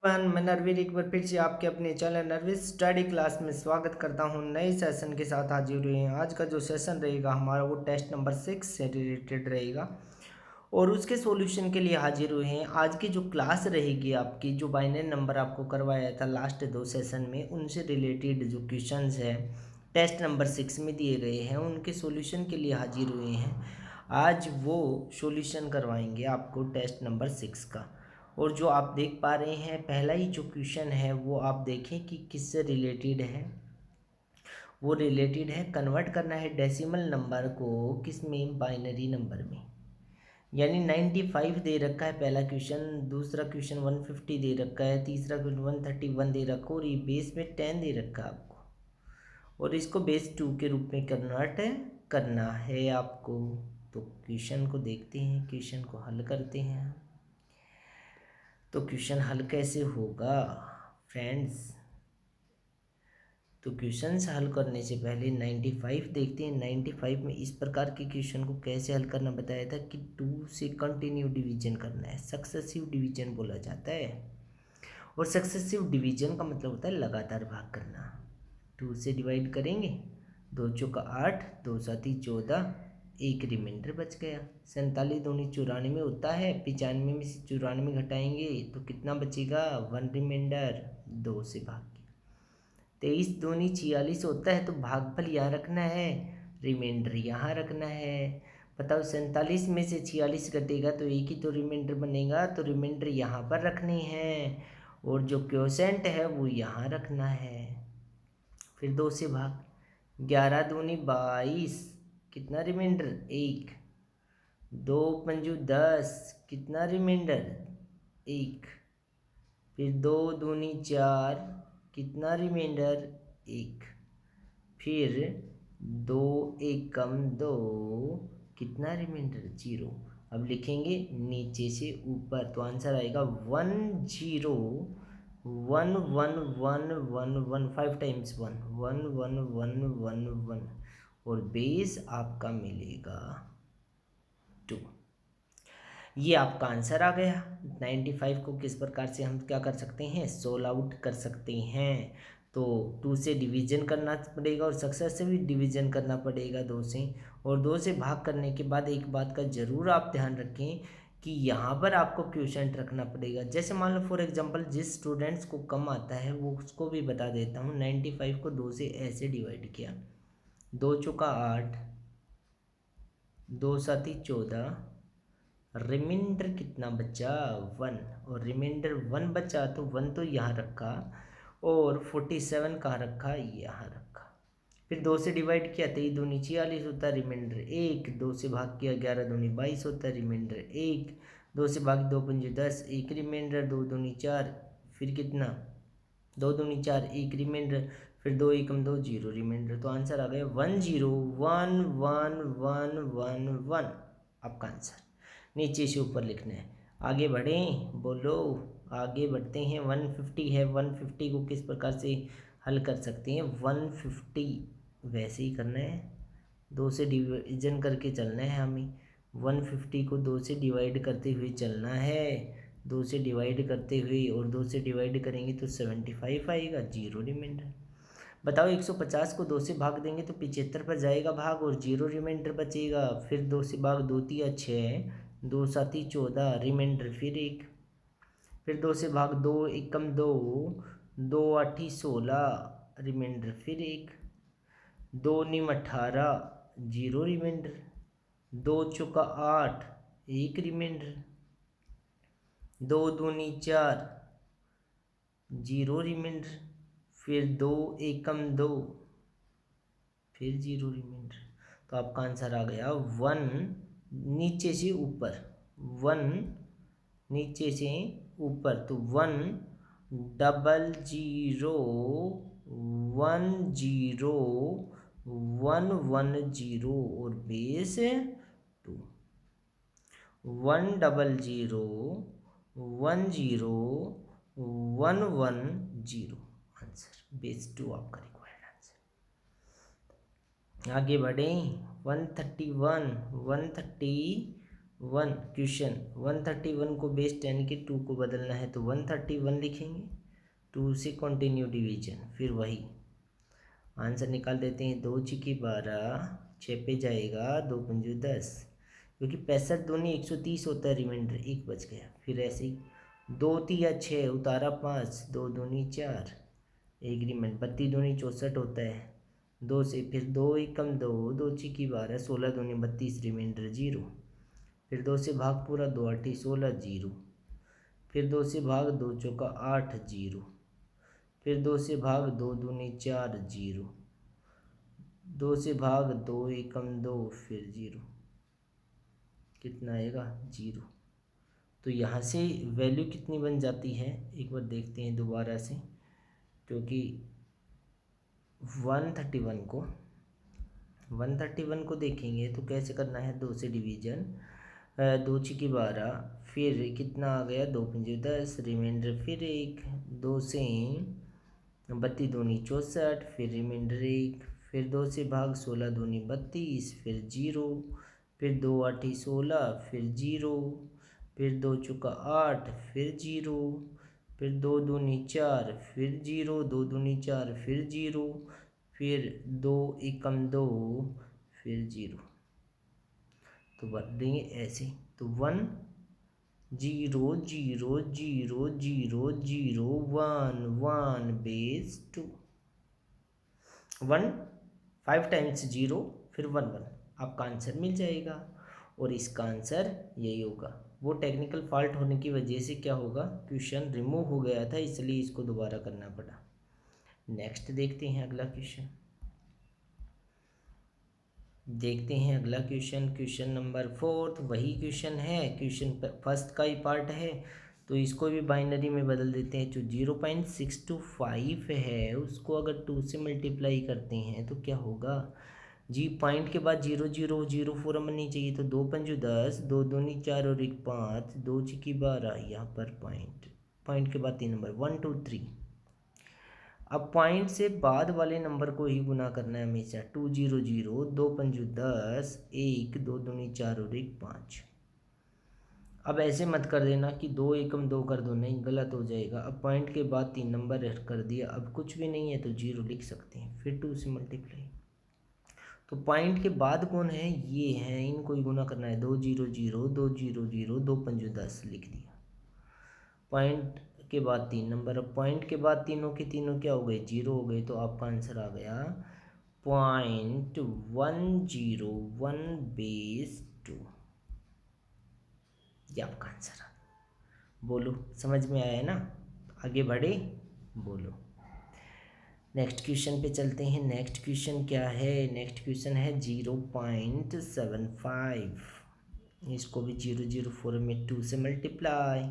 मैं नरवीर एक बार फिर से आपके अपने चैनल नरवीर स्टडी क्लास में स्वागत करता हूं। नए सेशन के साथ हाजिर हुए हैं। आज का जो सेशन रहेगा हमारा वो टेस्ट नंबर 6 से रिलेटेड रहेगा और उसके सॉल्यूशन के लिए हाजिर हुए हैं। आज की जो क्लास रहेगी आपकी, जो बाइनरी नंबर आपको करवाया था लास्ट 2 सेशन में, उनसे रिलेटेड जो क्वेश्चंस हैं टेस्ट नंबर 6 में दिए गए हैं उनके सॉल्यूशन के लिए हाजिर हुए हैं। आज वो सॉल्यूशन करवाएंगे आपको टेस्ट नंबर 6 का। और जो आप देख पा रहे हैं, पहला ही जो क्वेश्चन है वो आप देखें कि किससे रिलेटेड है। वो रिलेटेड है, कन्वर्ट करना है डेसिमल नंबर को किस में, बाइनरी नंबर में। यानी 95 दे रखा है पहला क्वेश्चन, दूसरा क्वेश्चन 150 दे रखा है, तीसरा क्वेश्चन 131 दे रखा है और ये बेस में 10 दे रखा है आपको। और इसको बेस 2 के रूप में कन्वर्ट करना है आपको। तो क्वेश्चन को देखते हैं, क्वेश्चन को हल करते हैं। तो क्वेश्चन हल कैसे होगा फ्रेंड्स? तो क्वेश्चन हल करने से पहले 95 देखते हैं। 95 में इस प्रकार के क्वेश्चन को कैसे हल करना बताया था कि 2 से कंटिन्यू डिवीजन करना है, सक्सेसिव डिवीजन बोला जाता है। और सक्सेसिव डिवीजन का मतलब होता है लगातार भाग करना। 2 से डिवाइड करेंगे, 2 चौका 8, 2 साती 14, एक रिमाइंडर बच गया। 47 दूनी 94 होता है, 95 में से 94 घटाएंगे तो कितना बचेगा, 1 रिमाइंडर, 2 से भाग के। 23 दूनी 46 होता है, तो भागफल यहाँ रखना है, रिमाइंडर यहाँ रखना है। बताओ 47 में से 46 घटेगा तो एक ही तो रिमाइंडर बनेगा, तो रिमाइंडर यहाँ पर रखने हैं और जो क्वोशेंट है वो यहाँ रखना है। फिर 2 से भाग, 11 दूनी 22, कितना रिमाइंडर, 1, 2 पंजू 10, कितना रिमाइंडर, 1। फिर 2 दूनी 4, कितना रिमाइंडर, 1। फिर 2 एकम 2, कितना रिमाइंडर, 0। अब लिखेंगे नीचे से ऊपर, तो आंसर आएगा 1 0 1 1 1 1 1, 5 टाइम्स 1 1 1 1 1 1 और बेस आपका मिलेगा 2। ये आपका आंसर आ गया। 95 को किस प्रकार से हम क्या कर सकते हैं, सोल्व आउट कर सकते हैं। तो 2 से डिवीजन करना पड़ेगा और सक्सेस से भी डिवीजन करना पड़ेगा 2 से। और 2 से भाग करने के बाद एक बात का ज़रूर आप ध्यान रखें कि यहाँ पर आपको क्वोशेंट रखना पड़ेगा। जैसे मान लो फॉर एग्जांपल जिस स्टूडेंट्स को कम आता है वो उसको भी बता देता हूँ। 95 को 2 से ऐसे डिवाइड किया, 2 चौका 8, 2 साती 14, रिमाइंडर कितना बचा, 1। और रिमाइंडर 1 बचा तो 1 तो यहाँ रखा और 47 कहाँ रखा, यहाँ रखा। फिर 2 से डिवाइड किया, 23 दूनी 46 होता है, रिमाइंडर 1। 2 से भाग किया, 11 दूनी 22 होता है, रिमाइंडर 1। 2 से भाग 2 पंजे 10, 1 रिमाइंडर, 2 दूनी 4, फिर कितना, 2 दूनी 4, 1 रिमाइंडर, फिर 2 एकम 2, 0 रिमाइंडर। तो आंसर आ गया 1 0 1 1 1 1 1, आपका आंसर। नीचे से ऊपर लिखना है। आगे बढ़ें, बोलो, आगे बढ़ते हैं। 150 है, 150 को किस प्रकार से हल कर सकते हैं। 150 वैसे ही करना है, 2 से डिवीजन करके चलना है हमें। 150 को 2 से डिवाइड करते हुए चलना है, 2 से डिवाइड करते हुए, और 2 से डिवाइड करेंगे तो 75 आएगा, 0 रिमाइंडर। बताओ 150 को 2 से भाग देंगे तो 75 पर जाएगा भाग और 0 रिमाइंडर बचेगा। फिर 2 से भाग, 2 तिया 6, 2 साती 14, रिमाइंडर फिर 1। फिर 2 से भाग, 2 एकम 2, 2 आठी 16, रिमाइंडर फिर 1। 2 नीम 18, 0 रिमाइंडर। 2 चौका 8, 1 रिमाइंडर। 2 दूनी 4, 0 रिमाइंडर। फिर 2 एकम 2, फिर 0 रिमाइंडर। तो आपका आंसर आ गया 1 नीचे से ऊपर, 1 नीचे से ऊपर, तो 1 डबल 0 1 0 1 1 0 और बेस 2। 1 डबल 0 1 0 1 1 0, आंसर बेस 2 आपका रिक्वायर्ड आंसर। आगे बढ़ें। 131 131 वन क्वेश्चन 131 को बेस 10 के 2 को बदलना है तो 131 लिखेंगे, 2 से कंटिन्यू डिवीजन, फिर वही आंसर निकाल देते हैं। 2 छिकी 12, 6 पे जाएगा, 2 पंजू 10, क्योंकि 65 दूनी 130 होता है, रिमाइंडर 1 बच गया। फिर ऐसे ही 2 तिया 6 उतारा 5, 2 दूनी 4, एग्रीमेंट 32 दूनी 64 होता है, 2 से फिर 2 एकम 2, 2 छिकी 12, 16 दूनी 32, रिमाइंडर 0। फिर 2 से भाग पूरा, 2 8 16, 0। फिर 2 से भाग 2 चौका 8, 0। फिर 2 से भाग 2 दूनी 4, 0। 2 से भाग 2 एकम 2, फिर 0। कितना आएगा? 0। तो यहाँ से वैल्यू कितनी बन जाती है एक बार देखते हैं दोबारा से, क्योंकि 131 को देखेंगे तो कैसे करना है, 2 से डिवीजन, 2 छिकी 12, फिर कितना आ गया, 2 पंजे 10, रिमाइंडर फिर 1, 2 से 32 दूनी 64, फिर रिमाइंडर 1, फिर 2 से भाग 16 दूनी 32, फिर 0। फिर 2 8 16, फिर 0। फिर 2 चौका 8, फिर 0। फिर 2 दूनी 4, फिर 0, 2 दूनी 4, फिर 0। फिर 2 एकम 2, फिर 0। तो बता देंगे ऐसे, तो 1 0 0 0 0 0 1 1 बेस 2, 1 5 टाइम्स 0, फिर 1 1, आपका आंसर मिल जाएगा। और इसका आंसर यही होगा। वो टेक्निकल फॉल्ट होने की वजह से क्या होगा, क्वेश्चन रिमूव हो गया था, इसलिए इसको दोबारा करना पड़ा। नेक्स्ट देखते हैं अगला क्वेश्चन। देखते हैं अगला क्वेश्चन, क्वेश्चन नंबर 4, वही क्वेश्चन है, क्वेश्चन फर्स्ट का ही पार्ट है, तो इसको भी बाइनरी में बदल देते हैं। जो 0.625 है उसको अगर 2 से मल्टीप्लाई करते हैं तो क्या होगा जी, पॉइंट के बाद 0 0 0 4 बननी चाहिए, तो 2 पंजू 10, 2 दूनी 4 और 1 5, 2 छिकी 12, यहाँ पर पॉइंट के बाद 3 नंबर 1 2 3। अब पॉइंट से बाद वाले नंबर को ही गुना करना है हमेशा, 2 0 0, 2 पंजू 10, 1 2 दूनी 4 और 1 5। अब ऐसे मत कर देना कि 2 एकम 2 कर दो, नहीं गलत हो जाएगा। अब पॉइंट के बाद 3 नंबर ऐड कर दिया, अब कुछ भी नहीं है तो 0 लिख सकते हैं, फिर 2 से मल्टीप्लाई। तो पॉइंट के बाद कौन है, ये है, इनको ही गुना करना है, 2 0 0, 2 0 0, 2 पंजू 10 लिख दिया। पॉइंट के बाद 3 नंबर, अब पॉइंट के बाद तीनों के तीनों क्या हो गए, 0 हो गए, तो आपका आंसर आ गया 0.101 बेस 2, ये आपका आंसर आ गया। बोलो समझ में आया ना? आगे बढ़े, बोलो। नेक्स्ट क्वेश्चन पे चलते हैं। नेक्स्ट क्वेश्चन क्या है, नेक्स्ट क्वेश्चन है 0.75, इसको भी 0 0 4 में 2 से मल्टीप्लाई,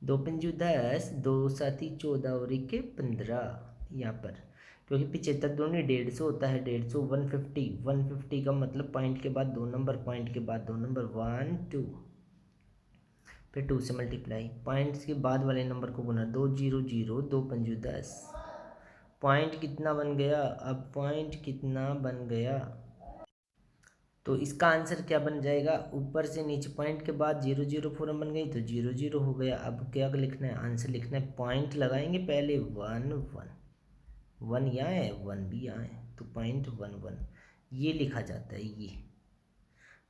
2 पंजू 10, 2 साथी 14 और 1 15, यहाँ पर क्योंकि 75 दूनी 150 होता है, 150 150 का मतलब पॉइंट के बाद 2 नंबर, पॉइंट के बाद 2 नंबर 1 2, फिर 2 से मल्टीप्लाई, पॉइंट्स के बाद वाले नंबर को गुना, 2 0 0, 2 पंजू 10, पॉइंट कितना बन गया, अब पॉइंट कितना बन गया, तो इसका आंसर क्या बन जाएगा, ऊपर से नीचे पॉइंट के बाद 0 0 4 बन गई तो 0 0 हो गया। अब क्या लिखना है, आंसर लिखना है, पॉइंट लगाएंगे पहले 1 1, 1 यहाँ है 1 भी यहाँ है, तो पॉइंट 1 1 ये लिखा जाता है, ये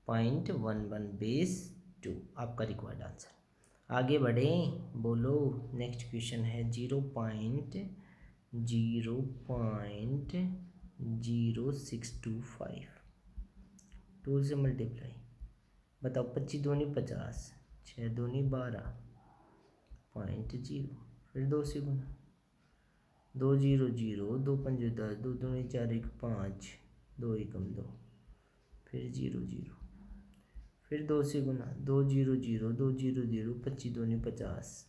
पॉइंट 1 1 बेस 2 आपका रिक्वायर्ड आंसर। आगे बढ़े, बोलो। नेक्स्ट क्वेश्चन है 0.0625, 2 से मल्टीप्लाई, बताओ, 25 दूनी 50, 6 दूनी 12, पॉइंट 0, फिर 2 से गुना, 2 0 0, 2 पंजे 10, 2 दूनी 4 1 5, 2 एकम 2, फिर 0 0, फिर 2 से गुना, 2 0 0, 2 0 0, 25 दूनी 50,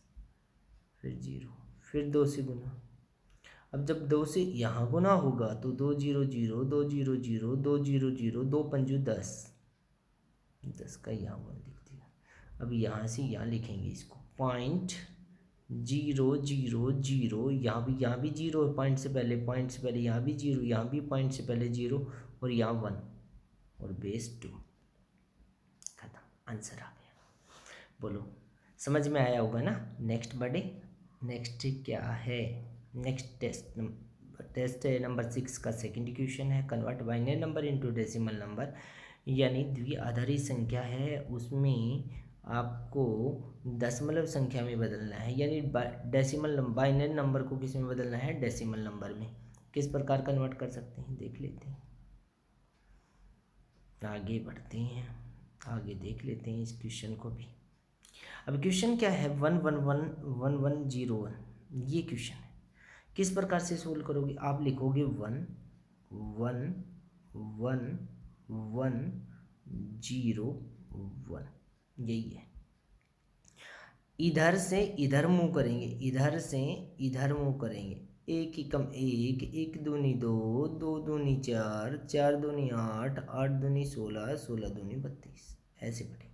फिर 0, फिर 2 से गुना। अब जब 2 से यहाँ गुना होगा तो 2 0 0, 2 0 0, 2 0 0, 2 पंजू 10 का यहाँ वन लिख दिया। अब यहाँ से यहाँ लिखेंगे इसको, पॉइंट 0 0 0, यहाँ भी 0 है, पॉइंट से पहले यहाँ भी 0, यहाँ भी पॉइंट से पहले 0 और यहाँ 1 और बेस 2, खत्म, आंसर आ गया। बोलो समझ में आया होगा ना। नेक्स्ट बढ़े। नेक्स्ट क्या है? नेक्स्ट टेस्ट है नंबर 6 का सेकंड क्वेश्चन है। Convert binary number into decimal number, यानी द्विआधारी संख्या है, उसमें आपको दशमलव संख्या में बदलना है, यानी डेसिमल बाइनरी नंबर को किस में बदलना है? डेसिमल नंबर में। किस प्रकार कन्वर्ट कर सकते हैं देख लेते हैं। आगे बढ़ते हैं, आगे देख लेते हैं इस क्वेश्चन को भी। अब क्वेश्चन क्या है? 1111101, ये क्वेश्चन है। किस प्रकार से सोल्व करोगे? आप लिखोगे 11101, यही है। इधर से इधर मूव करेंगे, इधर से इधर मूव करेंगे। एक एकम एक, एक दूनी दो, दो दूनी चार, चार दूनी आठ, आठ दूनी 16, 16 दूनी 32, ऐसे बढ़ेंगे।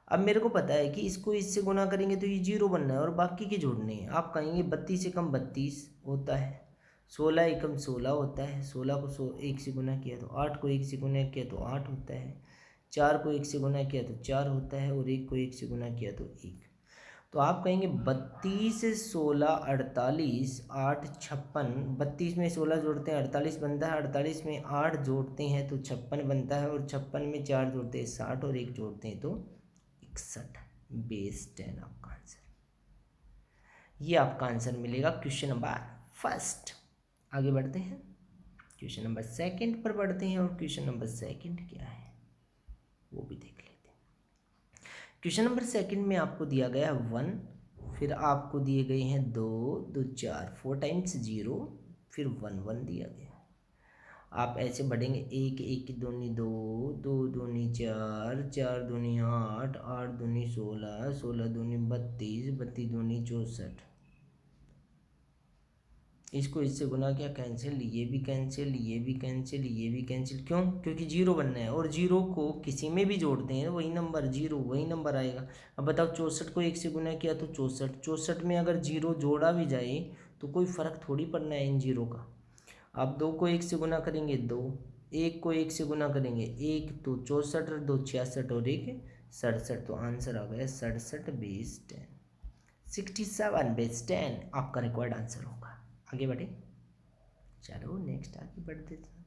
अब मेरे को पता है कि इसको इससे गुना करेंगे तो ये 0 बनना है और बाकी के जोड़ने हैं। आप कहेंगे 32 एकम 32 होता है, 16 एकम 16 होता है, 16 को 1 से गुना किया तो 8 को 1 से गुना किया तो 8 होता है, 4 को 1 से गुना किया तो 4 होता है और 1 को 1 से गुना किया तो 1। तो आप कहेंगे 32, 16, 48, 8, 56। 32 में 16 जोड़ते हैं 48 बनता है, 48 में 8 जोड़ते हैं तो 56 बनता है और 56 में 4 जोड़ते हैं 60 और 1 जोड़ते हैं तो 61। बेस 10 आपका आंसर। ये आपका आंसर मिलेगा क्वेश्चन नंबर फर्स्ट। आगे बढ़ते हैं, क्वेश्चन नंबर सेकंड पर बढ़ते हैं। और क्वेश्चन नंबर सेकंड क्या है वो भी देख लेते हैं। क्वेश्चन नंबर सेकंड में आपको दिया गया 1, फिर आपको दिए गए हैं 2, 2, 4, 4 टाइम्स 0, फिर 1, 1 दिया गया। आप ऐसे बढ़ेंगे, एक, एक दूनी 2, दो दूनी 4, 4 दूनी 8, 8 दूनी 16, 16 दूनी 32, 32 दूनी 64। इसको इससे गुना किया, कैंसिल, ये भी कैंसिल, ये भी कैंसिल, ये भी कैंसिल। क्यों? क्योंकि 0 बनना है और 0 को किसी में भी जोड़ते हैं वही नंबर 0 वही नंबर आएगा। अब बताओ 64 को 1 से गुना किया तो 64, 64 में अगर 0 जोड़ा भी जाए तो कोई फ़र्क थोड़ी पड़ना है इन 0 का। आप 2 को 1 से गुना करेंगे 2, 1 को 1 से गुना करेंगे 1, तो 64 और 2 66 और 1 67। तो आंसर आ गया 67 बेस 10, 67 बेस 10 आपका रिक्वायर्ड आंसर होगा। आगे बढ़े, चलो नेक्स्ट आगे बढ़ते हैं।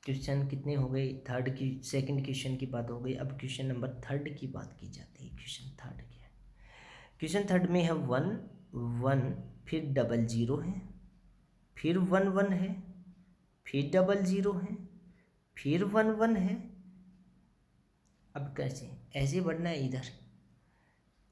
क्वेश्चन कितने हो गए? थर्ड की सेकंड क्वेश्चन की बात हो गई। अब क्वेश्चन नंबर थर्ड की बात की जाती है। क्वेश्चन थर्ड क्या है? क्वेश्चन थर्ड में है 1, 1, फिर 00 है, फिर 1, 1 है, फिर 00 है, फिर 1, 1 है। अब कैसे? ऐसे बढ़ना है इधर,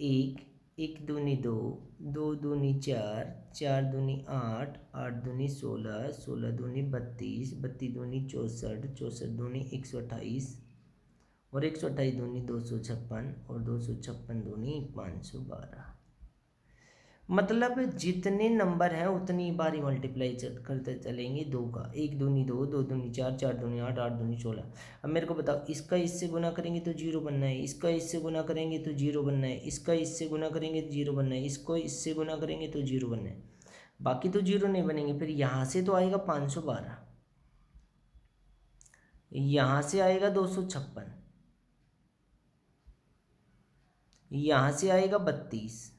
एक, एक दूनी 2, दो दूनी 4, 4 दूनी 8, 8 दूनी 16, 16 दूनी 32, 32 दूनी 64, 64 दूनी 128 और 128 दूनी 256 और 256 दूनी 512। मतलब जितने नंबर हैं उतनी बार ही मल्टीप्लाई करते चलेंगे 2 का। 1 दूनी 2, 2 दूनी 4, 4 दूनी 8, 8 दूनी 16। अब मेरे को बताओ, इसका इससे गुना करेंगे तो 0 बनना है, इसका इससे गुना करेंगे तो 0 बनना है, इसका इससे गुना करेंगे तो 0 बनना है, इसको इससे गुना करेंगे तो 0 बनना है, बाकी तो 0 नहीं बनेंगे। फिर यहाँ से तो आएगा 512, यहाँ से आएगा 256, यहाँ से आएगा 32,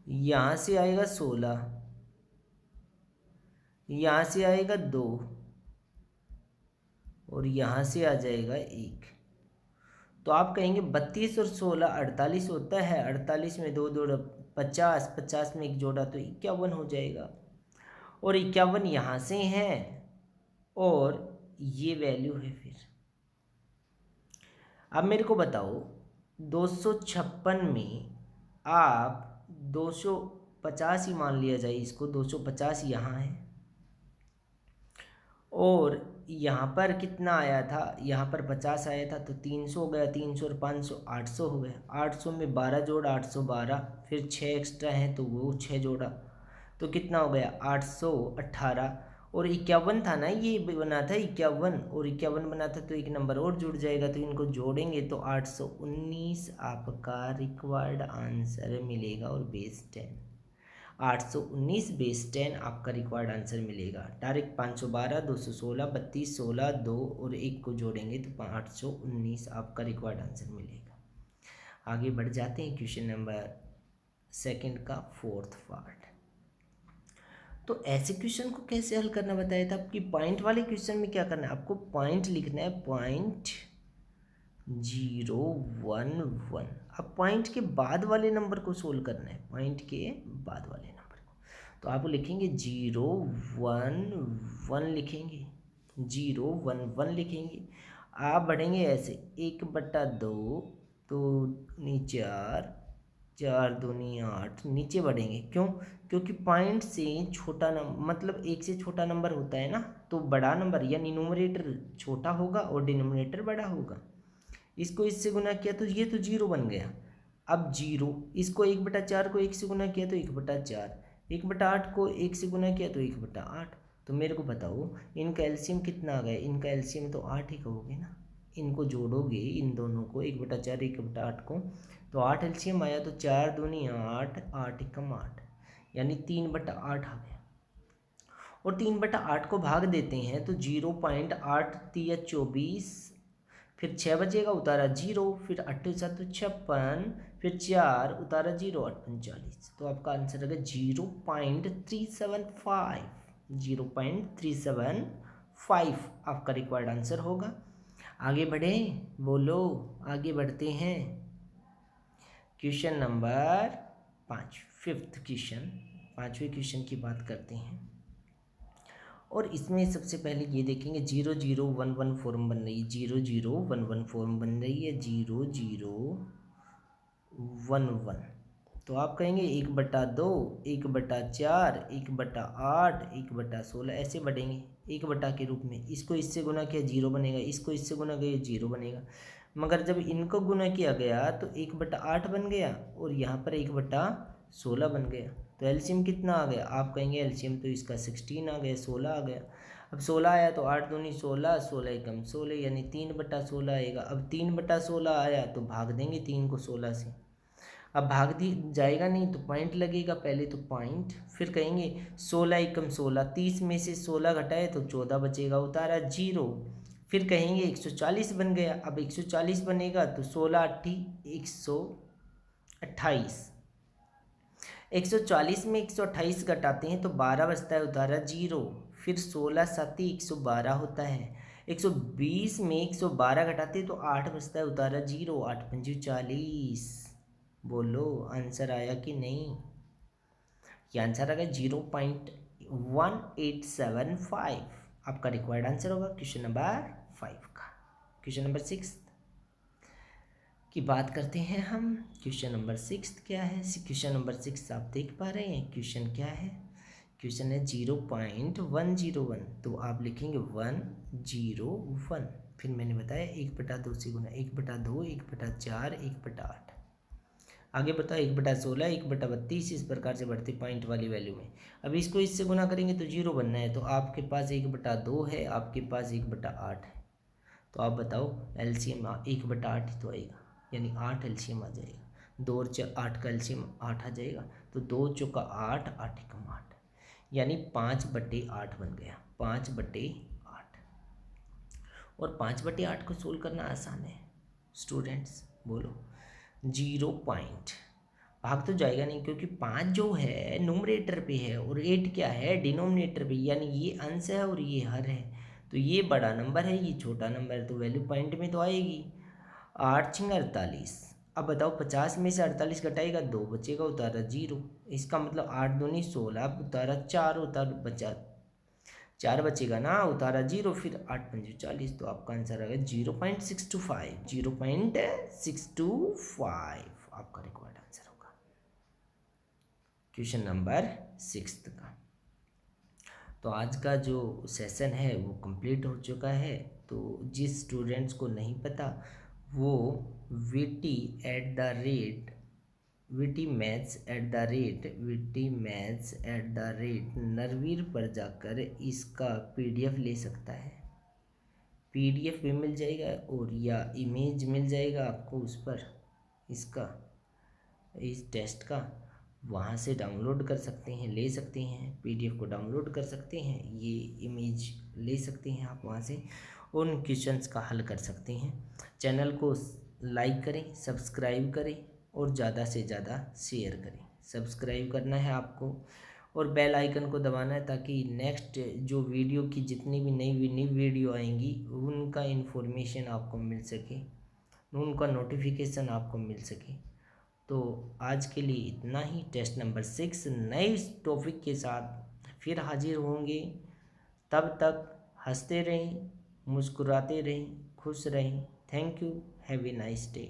यहाँ से आएगा 16, यहाँ से आएगा 2 और यहाँ से आ जाएगा 1। तो आप कहेंगे 32 और 16 48 होता है, 48 में 2 जोड़ा 50, 50 में 1 जोड़ा तो 51 हो जाएगा। और 51 यहाँ से है और ये वैल्यू है। फिर अब मेरे को बताओ 256 में आप 250 ही मान लिया जाए इसको, 250 यहाँ है और यहाँ पर कितना आया था? यहाँ पर 50 आया था तो 300 हो गया, 300 और 500 800 हो गया। 800 में 12 जोड़ा 812, फिर 6 एक्स्ट्रा हैं तो वो 6 जोड़ा तो कितना हो गया? 818। और 51 था ना, ये बना था 51 और 51 बना था तो एक नंबर और जुड़ जाएगा, तो इनको जोड़ेंगे तो 819 आपका रिक्वायर्ड आंसर मिलेगा और बेस 10। 819 बेस 10 आपका रिक्वायर्ड आंसर मिलेगा। डायरेक्ट 512, 216, 32, 16, 2 और 1 को जोड़ेंगे तो 819 आपका रिक्वायर्ड आंसर मिलेगा। आगे बढ़ जाते हैं क्वेश्चन नंबर सेकंड का फोर्थ पार्ट। तो ऐसे क्वेश्चन को कैसे हल करना बताया था आपकी। पॉइंट वाले क्वेश्चन में क्या करना है, आपको पॉइंट लिखना है, 0.011। अब पॉइंट के बाद वाले नंबर को सोल्व करना है, पॉइंट के बाद वाले नंबर को। तो आप लिखेंगे 011 लिखेंगे, 011 लिखेंगे। आप बढ़ेंगे ऐसे 1/2, तो 4, 4 दूनी 8, नीचे बढ़ेंगे। क्यों? क्योंकि पॉइंट से छोटा नंबर मतलब 1 से छोटा नंबर होता है ना, तो बड़ा नंबर यानी न्यूमरेटर छोटा होगा और डिनोमिनेटर बड़ा होगा। इसको इससे गुना किया तो ये तो 0 बन गया। अब 0, इसको 1/4 को 1 से गुना किया तो 1/4, 1/8 को 1 से गुना किया तो 1/8। तो मेरे को बताओ इनका एलसीएम कितना आ गया। इनका एलसीएम तो 8 ही कहोगे ना। इनको जोड़ोगे इन दोनों को, 1/4 1/8 को, तो 8 एलसीएम आया। तो 4 दूनी 8, 8 एकम 8, यानी 3/8 आ गया। और 3/8 को भाग देते हैं तो 0.8 3 24, फिर 6 बचेगा, उतारा 0, फिर 8 7 56, फिर 4 उतारा 0, 8 39। तो आपका आंसर होगा 0.375, 0.375 आपका रिक्वायर्ड आंसर होगा। आगे बढ़े, बोलो, आगे बढ़ते हैं। क्वेश्चन नंबर 5, फिफ्थ क्वेश्चन, पाँचवें क्वेश्चन की बात करते हैं। और इसमें सबसे पहले ये देखेंगे 0011 फॉर्म बन रही है, 0011 फॉर्म बन रही है, 0011। तो आप कहेंगे 1/2, 1/4, 1/8, 1/16, ऐसे बढ़ेंगे 1 के रूप में। इसको इससे गुना किया 0 बनेगा, इसको इससे गुना किया 0 बनेगा। मगर जब इनको गुना किया गया तो 1/8 बन गया और यहाँ पर 1/16 बन गया। तो एलसीएम कितना आ गया, आप कहेंगे एलसीएम तो इसका 16 आ गया, 16 आ गया। अब 16 आया तो 8 दूनी 16, 16 एकम 16, यानी 3/16 आएगा। अब 3/16 आया तो भाग देंगे 3 को 16 से। अब भाग दी जाएगा नहीं तो पॉइंट लगेगा, पहले तो पॉइंट, फिर कहेंगे 16 एकम 16, 30 में से 16 घटाए तो 14 बचेगा, उतारा 0, फिर कहेंगे 140 बन गया। अब 140 बनेगा तो 16 8 128, 140 में 128 घटाते हैं तो 12 बचता है, उतारा 0, फिर 16 7 112 होता है। 120 में 112 घटाते तो 8 बचता है, उतारा 0, 8 पंजे 40। बोलो आंसर आया कि नहीं। ये आंसर आ गया 0.1875 आपका रिक्वायर्ड आंसर होगा क्वेश्चन नंबर 5 का। क्वेश्चन नंबर 6 की बात करते हैं हम। क्वेश्चन नंबर 6 क्या है, क्वेश्चन नंबर 6 आप देख पा रहे हैं। क्वेश्चन क्या है, क्वेश्चन है 0.101। तो आप लिखेंगे 101, फिर मैंने बताया 1/2 से गुना, 1/2, 1/4, 1/8। आगे बताओ 1/16, 1/32, इस प्रकार से बढ़ते पॉइंट वाली वैल्यू में। अब इसको इससे गुना करेंगे तो 0 बनना है। तो आपके पास 1/2 है, आपके पास 1/8 है। तो आप बताओ एलसीएम 1/8 ही तो आएगा, यानी 8 एलसीएम आ जाएगा। 2 और 8 का एलसीएम 8 आ जाएगा। तो 2 चौका 8, 8 एकम 8, यानी 5/8 बन गया, 5/8। और 5/8 को सोल्व करना आसान है स्टूडेंट्स, बोलो। 0 पॉइंट भाग तो जाएगा नहीं, क्योंकि 5 जो है न्यूमरेटर पे है और 8 क्या है डिनोमिनेटर पे, यानी ये अंश है और ये हर है। तो ये बड़ा नंबर है, ये छोटा नंबर है, तो वैल्यू पॉइंट में तो आएगी। 8 × 48। अब बताओ 50 में से 48 घटाएगा 2 बचेगा, उतारा 0। इसका मतलब 8 दूनी 16, उतारा 4, उतार बचा 4 बचेगा ना, उतारा 0, फिर 8 पंजे 40। तो आपका आंसर आ गया 0.625, 0.625 आपका रिक्वायर्ड आंसर होगा क्वेश्चन नंबर 6 का। तो आज का जो सेशन है वो कंप्लीट हो चुका है। तो जिस स्टूडेंट्स को नहीं पता वो VT मैथ्स नरवीर पर जाकर इसका PDF ले सकता है। PDF भी मिल जाएगा और या इमेज मिल जाएगा आपको उस पर इसका, इस टेस्ट का। वहाँ से डाउनलोड कर सकते हैं, ले सकते हैं, पीडीएफ को डाउनलोड कर सकते हैं, ये इमेज ले सकते हैं आप वहाँ से, उन क्वेश्चंस का हल कर सकते हैं। चैनल को लाइक करें, सब्सक्राइब करें और ज़्यादा से ज़्यादा शेयर करें। सब्सक्राइब करना है आपको और बेल आइकन को दबाना है ताकि नेक्स्ट जो वीडियो की जितनी भी नई वीडियो आएंगी उनका इन्फॉर्मेशन आपको मिल सके, उनका नोटिफिकेशन आपको मिल सके। तो आज के लिए इतना ही। टेस्ट नंबर 6 नए टॉपिक के साथ फिर हाजिर होंगे। तब तक हंसते रहें, मुस्कुराते रहें, खुश रहें। Thank you. Have a nice day.